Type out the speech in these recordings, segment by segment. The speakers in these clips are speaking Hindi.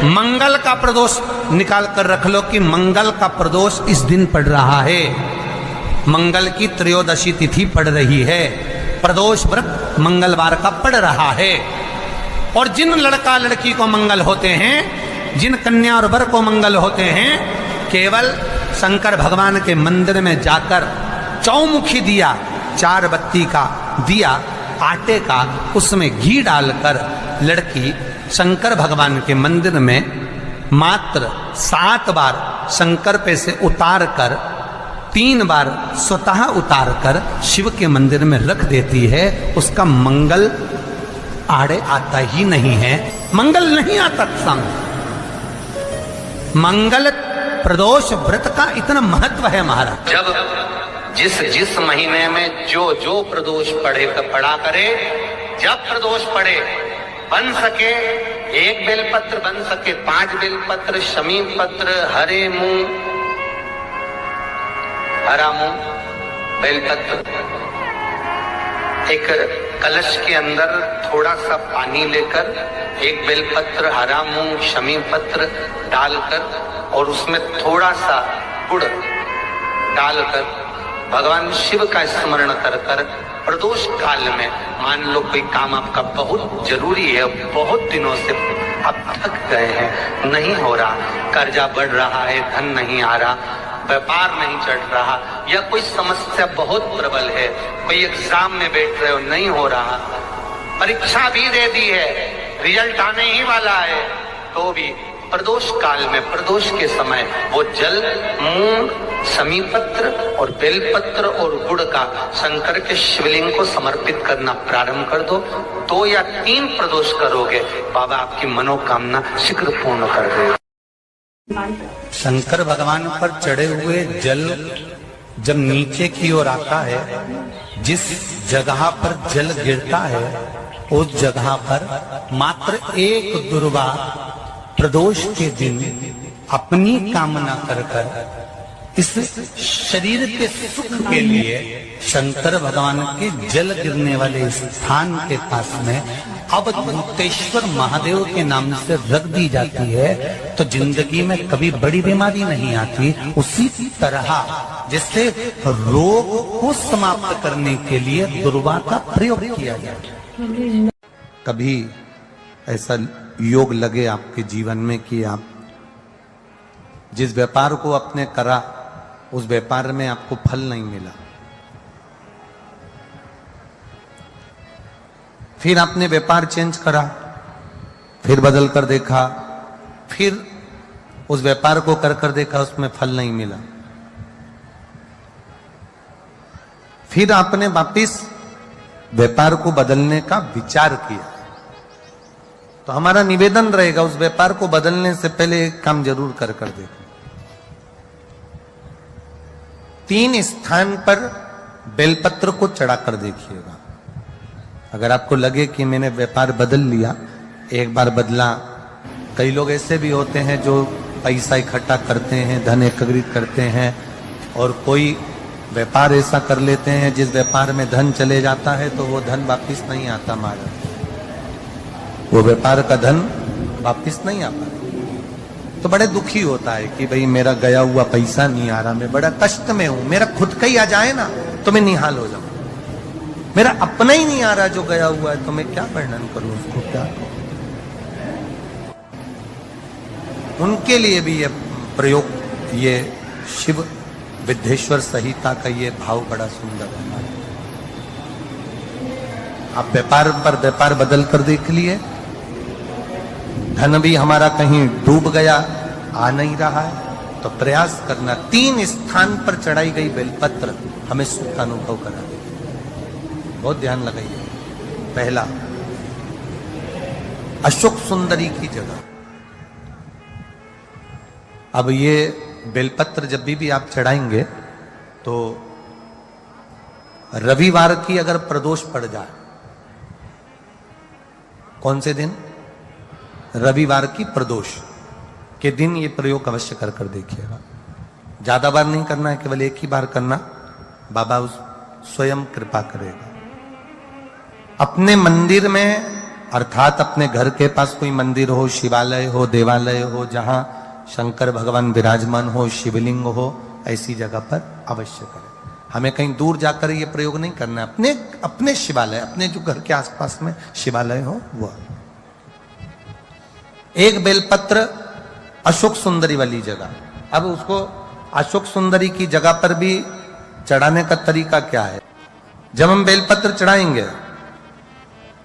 मंगल का प्रदोष निकाल कर रख लो कि मंगल का प्रदोष इस दिन पड़ रहा है, मंगल की त्रयोदशी तिथि पड़ रही है, प्रदोष व्रत मंगलवार का पड़ रहा है। और जिन लड़का लड़की को मंगल होते हैं, जिन कन्या और वर को मंगल होते हैं, केवल शंकर भगवान के मंदिर में जाकर चौमुखी दिया, 4 बत्ती का दिया आटे का, उसमें घी डालकर लड़की शंकर भगवान के मंदिर में मात्र 7 बार शंकर पे से उतार कर 3 बार स्वतः उतार कर शिव के मंदिर में रख देती है। उसका मंगल आड़े आता ही नहीं है, मंगल नहीं आता संग। मंगल प्रदोष व्रत का इतना महत्व है महाराज। जब जिस महीने में जो प्रदोष पड़ा करे, जब प्रदोष पड़े, बन सके 1 बेलपत्र, बन सके 5 बेलपत्र, शमी पत्र, हरे मूंग, हरा मूंग, बेलपत्र, एक कलश के अंदर थोड़ा सा पानी लेकर 1 बेलपत्र, हरा मूंग, शमी पत्र डालकर और उसमें थोड़ा सा गुड़ डालकर भगवान शिव का स्मरण कर कर प्रदोष काल में, मान लो कोई काम आपका बहुत जरूरी है, बहुत दिनों से आप थक गए हैं, नहीं हो रहा, कर्जा बढ़ रहा है, धन नहीं आ रहा, व्यापार नहीं चढ़ रहा, या कोई समस्या बहुत प्रबल है, कोई एग्जाम में बैठ रहे हो, नहीं हो रहा, परीक्षा भी दे दी है, रिजल्ट आने ही वाला है, तो भी प्रदोष काल में, प्रदोष के समय वो जल, मूंग, शमी पत्र और बेलपत्र और गुड़ का शंकर के शिवलिंग को समर्पित करना प्रारंभ कर दो। 2 या 3 प्रदोष करोगे, बाबा आपकी मनोकामना शीघ्र पूर्ण कर देगा। शंकर भगवान पर चढ़े हुए जल जब नीचे की ओर आता है, जिस जगह पर जल गिरता है, उस जगह पर मात्र एक दुर्वा प्रदोष के दिन अपनी कामना कर कर इस शरीर के सुख के लिए शंकर भगवान के जल गिरने वाले स्थान के पास में अवधूतेश्वर महादेव के नाम से रख दी जाती है, तो जिंदगी में कभी बड़ी बीमारी नहीं आती। उसी तरह जिससे रोग को समाप्त करने के लिए दुर्वा का प्रयोग किया जाए। कभी ऐसा योग लगे आपके जीवन में कि आप जिस व्यापार को आपने करा, उस व्यापार में आपको फल नहीं मिला, फिर आपने व्यापार चेंज करा, फिर बदल कर देखा, फिर उस व्यापार को कर कर देखा, उसमें फल नहीं मिला, फिर आपने वापिस व्यापार को बदलने का विचार किया, तो हमारा निवेदन रहेगा उस व्यापार को बदलने से पहले एक काम जरूर कर कर देखो। 3 स्थान पर बेलपत्र को चढ़ा कर देखिएगा। अगर आपको लगे कि मैंने व्यापार बदल लिया, एक बार बदला, कई लोग ऐसे भी होते हैं जो पैसा इकट्ठा करते हैं, धन एकत्रित करते हैं, और कोई व्यापार ऐसा कर लेते हैं जिस व्यापार में धन चले जाता है तो वो धन वापिस नहीं आता महाराज, वो व्यापार का धन वापिस नहीं आता, तो बड़े दुखी होता है कि भाई मेरा गया हुआ पैसा नहीं आ रहा, मैं बड़ा कष्ट में हूं, मेरा खुद का ही आ जाए ना तो मैं निहाल हो जाऊं, मेरा अपना ही नहीं आ रहा जो गया हुआ है, तो मैं क्या वर्णन करूं उसको, क्या उनके लिए भी ये प्रयोग, ये शिव विद्येश्वर संहिता का ये भाव बड़ा सुंदर है। आप व्यापार पर व्यापार बदल कर देख लिए, धन भी हमारा कहीं डूब गया, आ नहीं रहा है, तो प्रयास करना 3 स्थान पर चढ़ाई गई बेलपत्र हमें सुख का अनुभव करा दे। बहुत ध्यान लगाइए। पहला, अशोक सुंदरी की जगह। अब ये बेलपत्र जब भी आप चढ़ाएंगे तो रविवार की अगर प्रदोष पड़ जाए, कौन से दिन? रविवार की प्रदोष के दिन ये प्रयोग अवश्य कर कर देखिएगा। ज्यादा बार नहीं करना है, केवल एक ही बार करना, बाबा उस स्वयं कृपा करेगा। अपने मंदिर में अर्थात अपने घर के पास कोई मंदिर हो, शिवालय हो, देवालय हो, जहां शंकर भगवान विराजमान हो, शिवलिंग हो, ऐसी जगह पर अवश्य करें। हमें कहीं दूर जाकर ये प्रयोग नहीं करना है। अपने अपने शिवालय, अपने जो घर के आसपास में शिवालय हो वो। एक बेलपत्र अशोक सुंदरी वाली जगह। अब उसको अशोक सुंदरी की जगह पर भी चढ़ाने का तरीका क्या है? जब हम बेलपत्र चढ़ाएंगे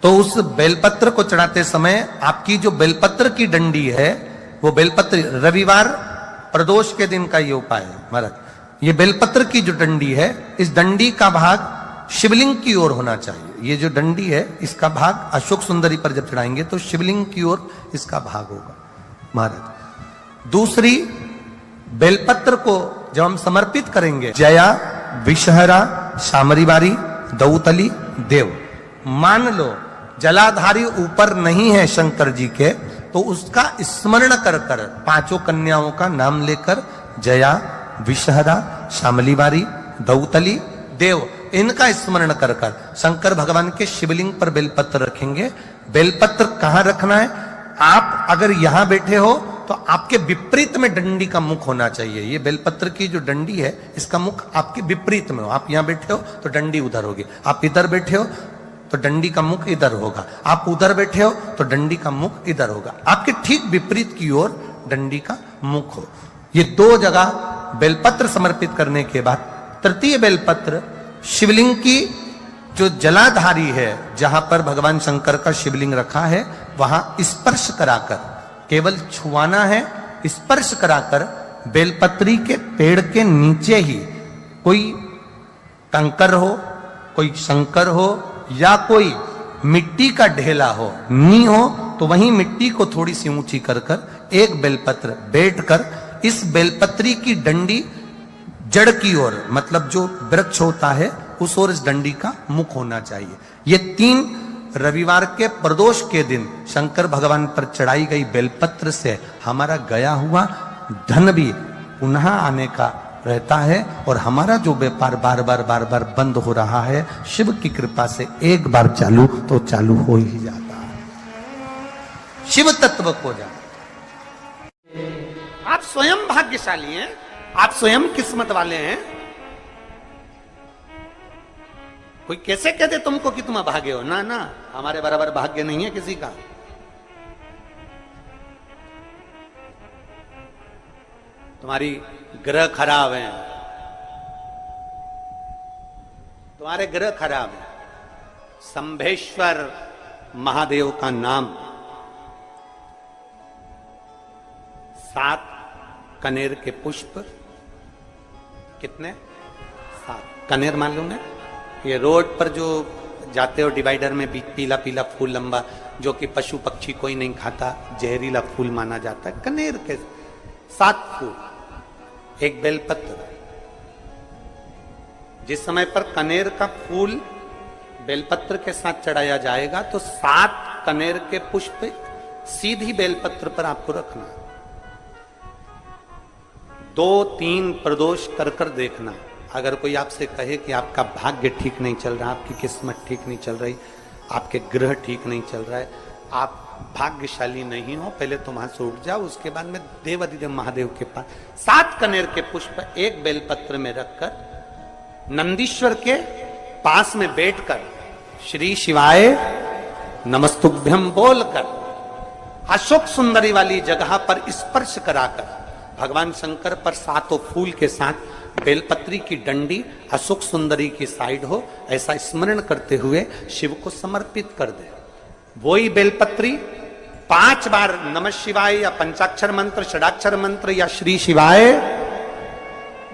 तो उस बेलपत्र को चढ़ाते समय आपकी जो बेलपत्र की डंडी है, वो बेलपत्र, रविवार प्रदोष के दिन का ये उपाय है महाराज। ये बेलपत्र की जो डंडी है, इस डंडी का भाग शिवलिंग की ओर होना चाहिए। ये जो डंडी है, इसका भाग अशोक सुंदरी पर जब चढ़ाएंगे तो शिवलिंग की ओर इसका भाग होगा महाराज। दूसरी, बेलपत्र को जब हम समर्पित करेंगे, जया, विषहरा, शामरीवारी, दौतली, देव। मान लो जलाधारी ऊपर नहीं है शंकर जी के, तो उसका स्मरण कर कर, पांचों कन्याओं का नाम लेकर, जया, विषहरा, शामलीवारी, दौतली, देव, इनका स्मरण कर कर शंकर भगवान के शिवलिंग पर बेलपत्र रखेंगे। बेलपत्र कहां रखना है? आप अगर यहां बैठे हो तो आपके विपरीत में डंडी का मुख होना चाहिए। ये बेलपत्र की जो डंडी है, इसका मुख आपके विपरीत में हो। आप यहां बैठे हो तो डंडी उधर होगी, आप इधर बैठे हो तो डंडी का मुख इधर होगा, आप उधर बैठे हो तो डंडी का मुख इधर होगा। आपके ठीक विपरीत की ओर डंडी का मुख हो। ये दो जगह बेलपत्र समर्पित करने के बाद तृतीय बेलपत्र शिवलिंग की जो जलाधारी है, जहां पर भगवान शंकर का शिवलिंग रखा है, वहां स्पर्श कराकर, केवल छुआना है, स्पर्श कराकर बेलपत्री के पेड़ के नीचे ही कोई कंकर हो, कोई शंकर हो या कोई मिट्टी का ढेला हो, नी हो, तो वहीं मिट्टी को थोड़ी सी ऊंची कर कर एक बेलपत्र बैठकर इस बेलपत्री की डंडी जड़ की ओर, मतलब जो वृक्ष होता है उस ओर इस डंडी का मुख होना चाहिए। ये 3 रविवार के प्रदोष के दिन शंकर भगवान पर चढ़ाई गई बेलपत्र से हमारा गया हुआ धन भी पुनः आने का रहता है, और हमारा जो व्यापार बार बार बंद हो रहा है, शिव की कृपा से एक बार चालू तो चालू हो ही जाता है। शिव तत्व को जान। आप स्वयं भाग्यशाली हैं, आप स्वयं किस्मत वाले हैं। कोई कैसे कहते तुमको कि तुम अभागे हो? ना ना, हमारे बराबर भाग्य नहीं है किसी का। तुम्हारी ग्रह खराब है, तुम्हारे ग्रह खराब है। संभेश्वर महादेव का नाम 7 कनेर के पुष्प, कितने? 7 कनेर मालूम है? ये रोड पर जो जाते हो डिवाइडर में पीला पीला फूल लंबा, जो कि पशु पक्षी कोई नहीं खाता, जहरीला फूल माना जाता है। कनेर के 7 फूल, एक बेलपत्र। जिस समय पर कनेर का फूल बेलपत्र के साथ चढ़ाया जाएगा तो 7 कनेर के पुष्प सीधी बेलपत्र पर आपको रखना। 2-3 प्रदोष कर कर देखना। अगर कोई आपसे कहे कि आपका भाग्य ठीक नहीं चल रहा, आपकी किस्मत ठीक नहीं चल रही, आपके ग्रह ठीक नहीं चल रहा है, आप भाग्यशाली नहीं हो, पहले तुम वहां से उठ जाओ। उसके बाद में देवाधिदेव महादेव के पास 7 कनेर के पुष्प एक बेलपत्र में रखकर नंदीश्वर के पास में बैठकर श्री शिवाय नमस्तुभ्यम बोलकर अशोक सुंदरी वाली जगह पर स्पर्श कराकर भगवान शंकर पर 7 फूल के साथ बेलपत्री की डंडी अशोक सुंदरी की साइड हो, ऐसा स्मरण करते हुए शिव को समर्पित कर दे। वही बेलपत्री 5 बार नमः शिवाय या पंचाक्षर मंत्र, षडाक्षर मंत्र या श्री शिवाय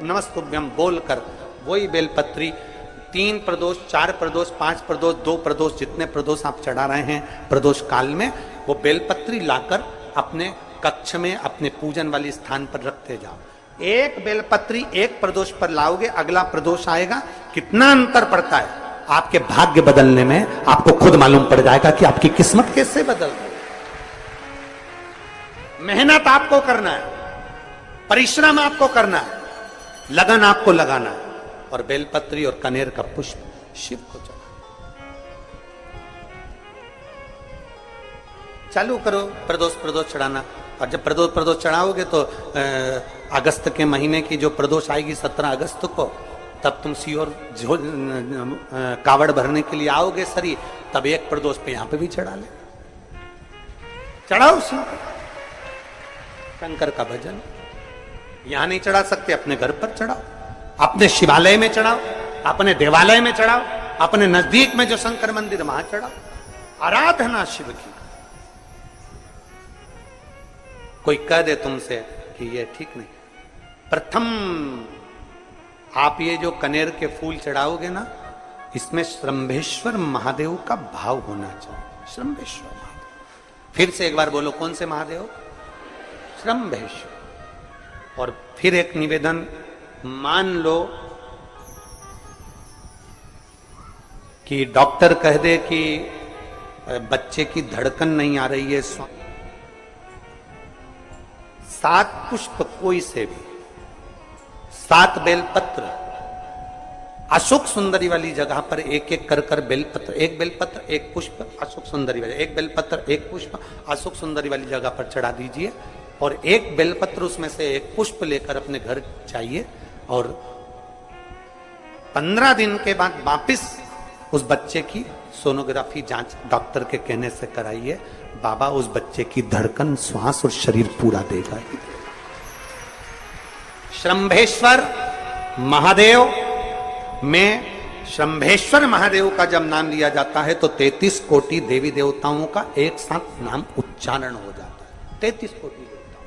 नमस्तुभ्यम बोलकर वही बेलपत्री 3 प्रदोष, 4 प्रदोष, 5 प्रदोष, 2 प्रदोष, जितने प्रदोष आप चढ़ा रहे हैं प्रदोष काल में, वो बेलपत्री लाकर अपने कक्ष में अपने पूजन वाले स्थान पर रखते जाओ। एक बेलपत्री एक प्रदोष पर लाओगे, अगला प्रदोष आएगा, कितना अंतर पड़ता है आपके भाग्य बदलने में, आपको खुद मालूम पड़ जाएगा कि आपकी किस्मत कैसे बदल रही है। मेहनत आपको करना है, परिश्रम आपको करना है, लगन आपको लगाना है, और बेलपत्री और कनेर का पुष्प शिव को चढ़ा। चालू करो प्रदोष प्रदोष चढ़ाना। और जब प्रदोष प्रदोष चढ़ाओगे तो अगस्त के महीने की जो प्रदोष आएगी 17 अगस्त को, तब तुम सीहोर कावड़ भरने के लिए आओगे सरी, तब एक प्रदोष पे यहां पे भी चढ़ा ले, चढ़ाओ शंकर का भजन। यहां नहीं चढ़ा सकते, अपने घर पर चढ़ाओ, अपने शिवालय में चढ़ाओ, अपने देवालय में चढ़ाओ, अपने नजदीक में जो शंकर मंदिर वहां चढ़ाओ, आराधना शिव की। कोई कह दे तुमसे कि ये ठीक नहीं, प्रथम आप ये जो कनेर के फूल चढ़ाओगे ना, इसमें श्रंभेश्वर महादेव का भाव होना चाहिए। श्रंभेश्वर महादेव, फिर से एक बार बोलो, कौन से महादेव? श्रंभेश्वर। और फिर एक निवेदन, मान लो कि डॉक्टर कह दे कि बच्चे की धड़कन नहीं आ रही है, 7 पुष्प कोई से भी, 7 बेलपत्र, अशोक सुंदरी वाली जगह पर एक एक कर कर बेलपत्र, एक बेलपत्र एक पुष्प अशोक सुंदरी वाली, एक बेलपत्र एक पुष्प अशोक सुंदरी वाली जगह पर चढ़ा दीजिए, और एक बेलपत्र उसमें से एक पुष्प लेकर अपने घर जाइए, और 15 दिन के बाद वापिस उस बच्चे की सोनोग्राफी जांच डॉक्टर के कहने से कराइए। बाबा उस बच्चे की धड़कन, श्वास और शरीर पूरा देगा। श्रंभेश्वर महादेव में, श्रंभेश्वर महादेव का जब नाम लिया जाता है तो 33 कोटि देवी देवताओं का एक साथ नाम उच्चारण हो जाता है। 33 कोटि देवताओं,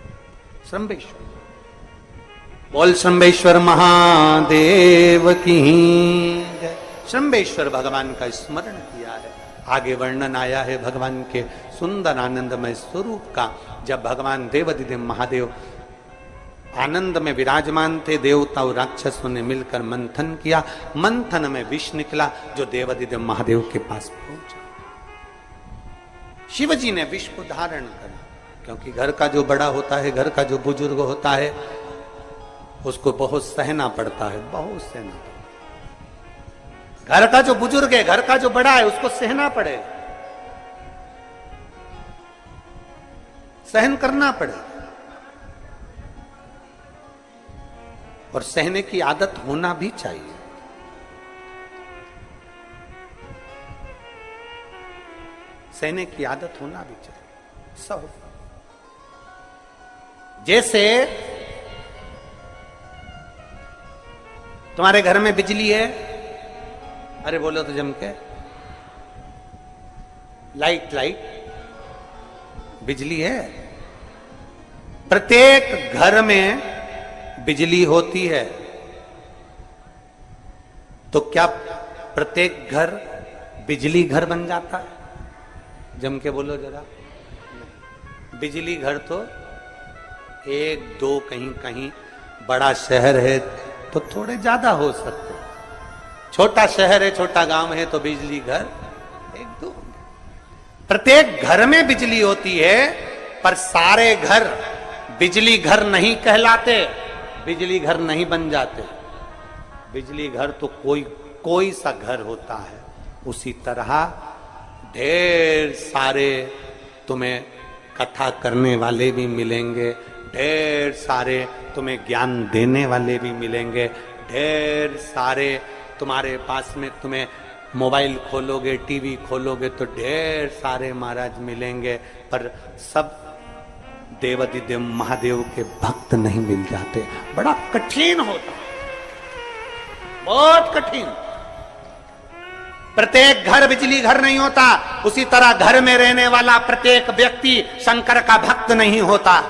श्रंभेश्वर। बोल श्रंभेश्वर महादेव की जय। श्रंभेश्वर भगवान का स्मरण किया है। आगे वर्णन आया है भगवान के सुंदर आनंदमय स्वरूप का। जब भगवान देवाधिदेव महादेव आनंद में विराजमान थे, देवता और राक्षसों ने मिलकर मंथन किया, मंथन में विष निकला जो देवाधिदेव महादेव के पास पहुंचा। शिवजी ने विष को धारण करा, क्योंकि घर का जो बड़ा होता है, घर का जो बुजुर्ग होता है, उसको बहुत सहना पड़ता है, बहुत सहना पड़ता है। घर का जो बुजुर्ग है, घर का जो बड़ा है, उसको सहना पड़े, सहन करना पड़े, और सहने की आदत होना भी चाहिए। सहने की आदत होना भी चाहिए। सहो, जैसे तुम्हारे घर में बिजली है, अरे बोलो तो जम के, लाइट बिजली है, प्रत्येक घर में बिजली होती है, तो क्या प्रत्येक घर बिजली घर बन जाता है? जम के बोलो जरा। बिजली घर तो 1-2 कहीं कहीं, बड़ा शहर है तो थोड़े ज्यादा हो सकते, छोटा शहर है, छोटा गांव है तो बिजली घर 1-2। प्रत्येक घर में बिजली होती है, पर सारे घर बिजली घर नहीं कहलाते, बिजली घर नहीं बन जाते। बिजली घर तो कोई सा घर होता है। उसी तरह ढेर सारे तुम्हें कथा करने वाले भी मिलेंगे, ढेर सारे तुम्हें ज्ञान देने वाले भी मिलेंगे, ढेर सारे तुम्हारे पास में, तुम्हें मोबाइल खोलोगे, टीवी खोलोगे तो ढेर सारे महाराज मिलेंगे, पर सब देवाधिदेव महादेव के भक्त नहीं मिल जाते। बड़ा कठिन होता, बहुत कठिन। प्रत्येक घर बिजली घर नहीं होता, उसी तरह घर में रहने वाला प्रत्येक व्यक्ति शंकर का भक्त नहीं होता।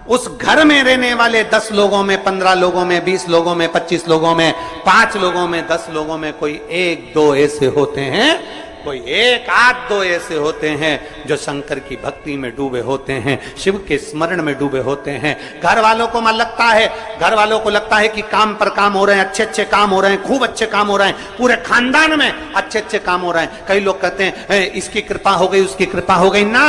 उस घर में रहने वाले 10 लोगों में, 15 लोगों में, 20 लोगों में, 25 लोगों में, 5 लोगों में, 10 लोगों में कोई 1-2 ऐसे होते हैं, कोई 1-2 ऐसे होते हैं जो शंकर की भक्ति में डूबे होते हैं, शिव के स्मरण में डूबे होते हैं। घर वालों को लगता है कि काम पर काम हो रहे हैं, अच्छे काम हो रहे हैं, खूब अच्छे काम हो रहे हैं, पूरे खानदान में अच्छे काम हो रहे हैं। कई लोग कहते हैं इसकी कृपा हो गई, उसकी कृपा हो गई ना।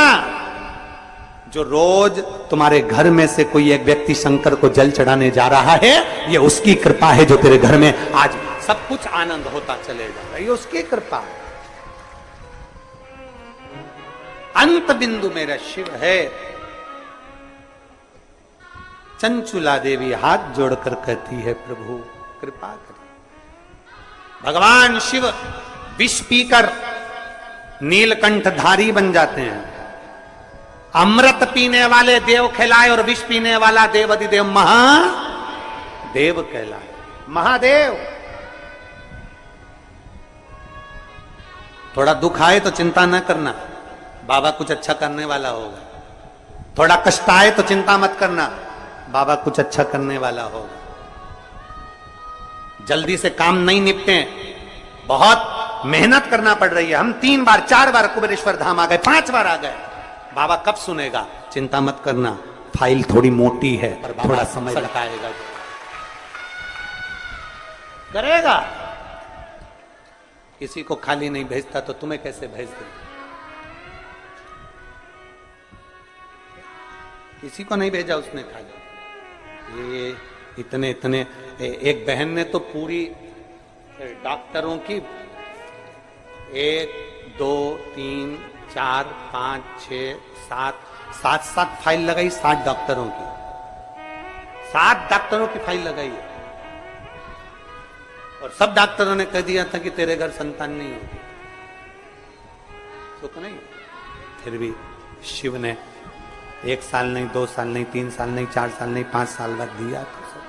जो रोज तुम्हारे घर में से कोई एक व्यक्ति शंकर को जल चढ़ाने जा रहा है, ये उसकी कृपा है जो तेरे घर में आज सब कुछ आनंद होता चले जा रहा है, ये उसकी कृपा है। अंत बिंदु मेरा शिव है। चंचुला देवी हाथ जोड़कर कहती है, प्रभु कृपा करें। भगवान शिव विष पीकर नीलकंठ धारी बन जाते हैं। अमृत पीने वाले देव कहलाए और विष पीने वाला देव अधिदेव महादेव कहलाए। महादेव। थोड़ा दुख आए तो चिंता न करना, बाबा कुछ अच्छा करने वाला होगा। थोड़ा कष्ट आए तो चिंता मत करना, बाबा कुछ अच्छा करने वाला होगा। जल्दी से काम नहीं निपटे, बहुत मेहनत करना पड़ रही है। हम 3 बार 4 बार कुबेरेश्वर धाम आ गए, 5 बार आ गए, बाबा कब सुनेगा? चिंता मत करना, फाइल थोड़ी मोटी है पर थोड़ा समय लगाएगा, करेगा। किसी को खाली नहीं भेजता तो तुम्हें कैसे भेज दे? किसी को नहीं भेजा उसने खाली। ये इतने इतने एक बहन ने तो पूरी डॉक्टरों की 1 2 3 4 5 6 7 फाइल लगाई। 7 डॉक्टरों की, 7 डॉक्टरों की फाइल लगाई है। और सब डॉक्टरों ने कह दिया था कि तेरे घर संतान नहीं होगी, सुख नहीं। फिर भी शिव ने 1 साल नहीं, 2 साल नहीं, 3 साल नहीं, 4 साल नहीं, 5 साल बाद दिया। तो सब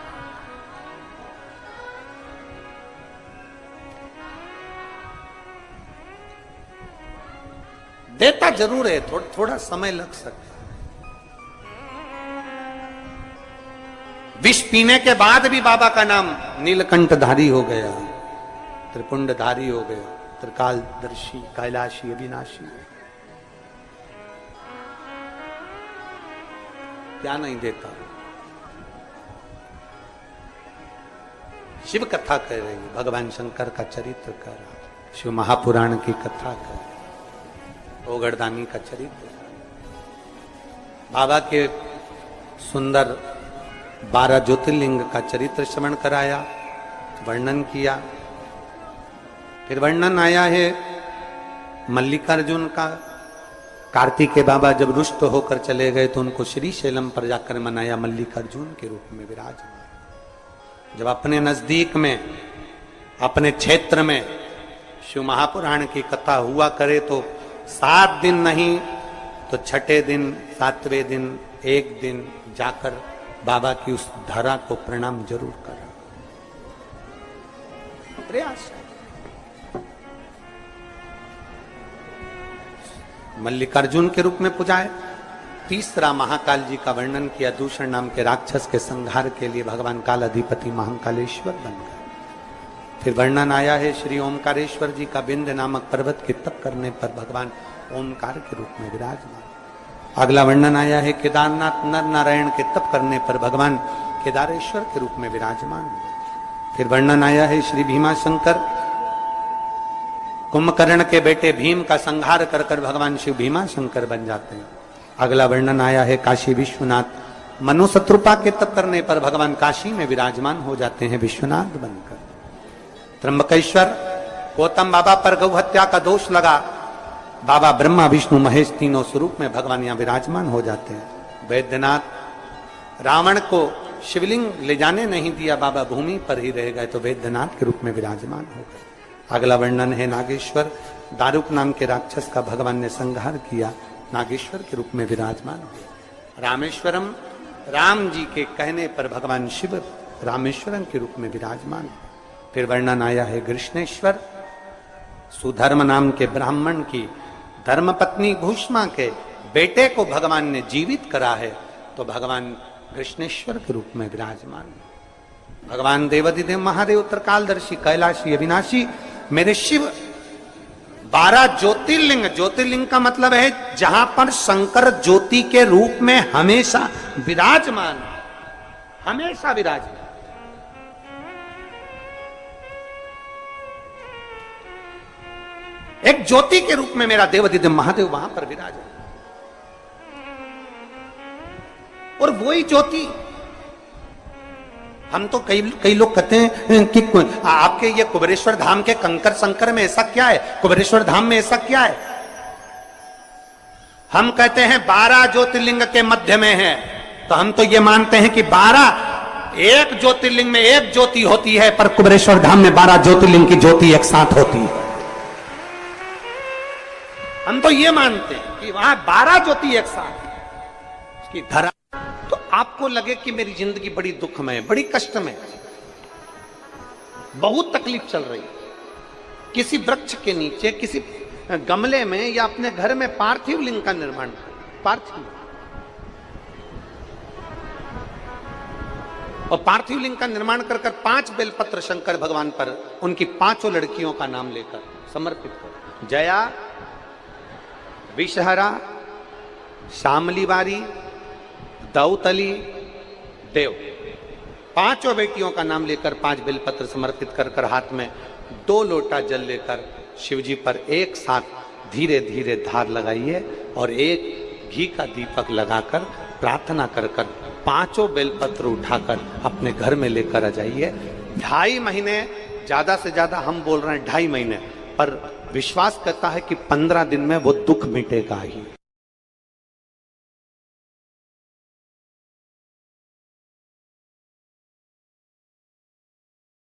देता जरूर है, थोड़ा समय लग सकता है। विष पीने के बाद भी बाबा का नाम नीलकंठधारी हो गया, त्रिपुंडधारी हो गया, त्रिकालदर्शी, कैलाशी, अविनाशी। क्या नहीं देता। शिव कथा कह रही है, भगवान शंकर का चरित्र कर रहा है, शिव महापुराण की कथा कर रहा है, ओगड़दानी का चरित्र। बाबा के सुंदर 12 ज्योतिर्लिंग का चरित्र श्रवण कराया, वर्णन किया। फिर वर्णन आया है मल्लिकार्जुन का। कार्तिकेय बाबा जब रुष्ट होकर चले गए तो उनको श्री शैलम पर जाकर मनाया, मल्लिकार्जुन के रूप में विराजमान। जब अपने नजदीक में, अपने क्षेत्र में शिव महापुराण की कथा हुआ करे तो 7 दिन नहीं तो 6ठे दिन, 7वें दिन, एक दिन जाकर बाबा की उस धरा को प्रणाम जरूर करा। प्रयास। मल्लिकार्जुन के रूप में पुजाए। तीसरा महाकाल जी का वर्णन किया, दूषण नाम के राक्षस के संहार के लिए भगवान काल अधिपति महाकालेश्वर बन गए। फिर वर्णन आया है श्री ओमकारेश्वर जी का, बिंद नामक पर्वत के तप करने पर भगवान ओमकार के रूप में विराजमान। अगला वर्णन आया है केदारनाथ नर नारायण के तप करने पर भगवान केदारेश्वर के रूप में विराजमान। फिर वर्णन आया है श्री भीमाशंकर, कुंभकर्ण के बेटे भीम का संहार कर कर भगवान शिव भीमाशंकर बन जाते हैं। अगला वर्णन आया है काशी विश्वनाथ, मनुशत्रुपा के तप करने पर भगवान काशी में विराजमान हो जाते हैं विश्वनाथ बनकर। त्र्यंबकेश्वर, गौतम बाबा पर गौ हत्या का दोष लगा, बाबा ब्रह्मा विष्णु महेश तीनों स्वरूप में भगवान यहां विराजमान हो जाते हैं। वैद्यनाथ, रावण को शिवलिंग ले जाने नहीं दिया, बाबा भूमि पर ही रह गए तो वैद्यनाथ के रूप में विराजमान हो गए। अगला वर्णन है नागेश्वर, दारुक नाम के राक्षस का भगवान ने संहार किया, नागेश्वर के रूप में विराजमान हुए। रामेश्वरम, राम जी के कहने पर भगवान शिव रामेश्वरम के रूप में विराजमान। फिर वर्णन आया है कृष्णेश्वर, सुधर्म नाम के ब्राह्मण की धर्मपत्नी भूष्मा के बेटे को भगवान ने जीवित करा है तो भगवान कृष्णेश्वर के रूप में विराजमान। भगवान देवाधिदेव महादेव, त्रिकालदर्शी, कैलाशी, अविनाशी, मेरे शिव 12 ज्योतिर्लिंग। ज्योतिर्लिंग का मतलब है जहां पर शंकर ज्योति के रूप में हमेशा विराजमान, हमेशा विराजमान। एक ज्योति के रूप में मेरा देवाधिदेव महादेव वहां पर विराजमान। और वही ज्योति, हम तो कई लोग कहते हैं कि आपके ये कुबेरेश्वर धाम के कंकर संकर में ऐसा क्या है, कुबेरेश्वर धाम में ऐसा क्या है। हम कहते हैं 12 ज्योतिर्लिंग के मध्य में है, तो हम तो ये मानते हैं कि 12 एक ज्योतिर्लिंग में एक ज्योति होती है, पर कुबेरेश्वर धाम में 12 ज्योतिर्लिंग की ज्योति एक साथ होती है। हम तो ये मानते हैं कि वहां 12 ज्योति एक साथ उसकी धरा। तो आपको लगे कि मेरी जिंदगी बड़ी दुखमय, बड़ी कष्टमय, बहुत तकलीफ चल रही, किसी वृक्ष के नीचे, किसी गमले में या अपने घर में पार्थिव लिंग का निर्माण, पार्थिव और पार्थिव लिंग का निर्माण कर 5 बेलपत्र शंकर भगवान पर उनकी 5 लड़कियों का नाम लेकर समर्पित कर, जया, विषहरा, शामलीवारी, दौतली, देव, 5 बेटियों का नाम लेकर 5 बेलपत्र समर्पित कर हाथ में 2 लोटा जल लेकर शिव जी पर एक साथ धीरे धीरे धार लगाइए और एक घी का दीपक लगाकर प्रार्थना कर 5 बेलपत्र उठाकर अपने घर में लेकर आ जाइए। 2.5 महीने, ज्यादा से ज्यादा हम बोल रहे हैं 2.5 महीने, पर विश्वास करता है कि 15 दिन में वो दुख मिटेगा ही।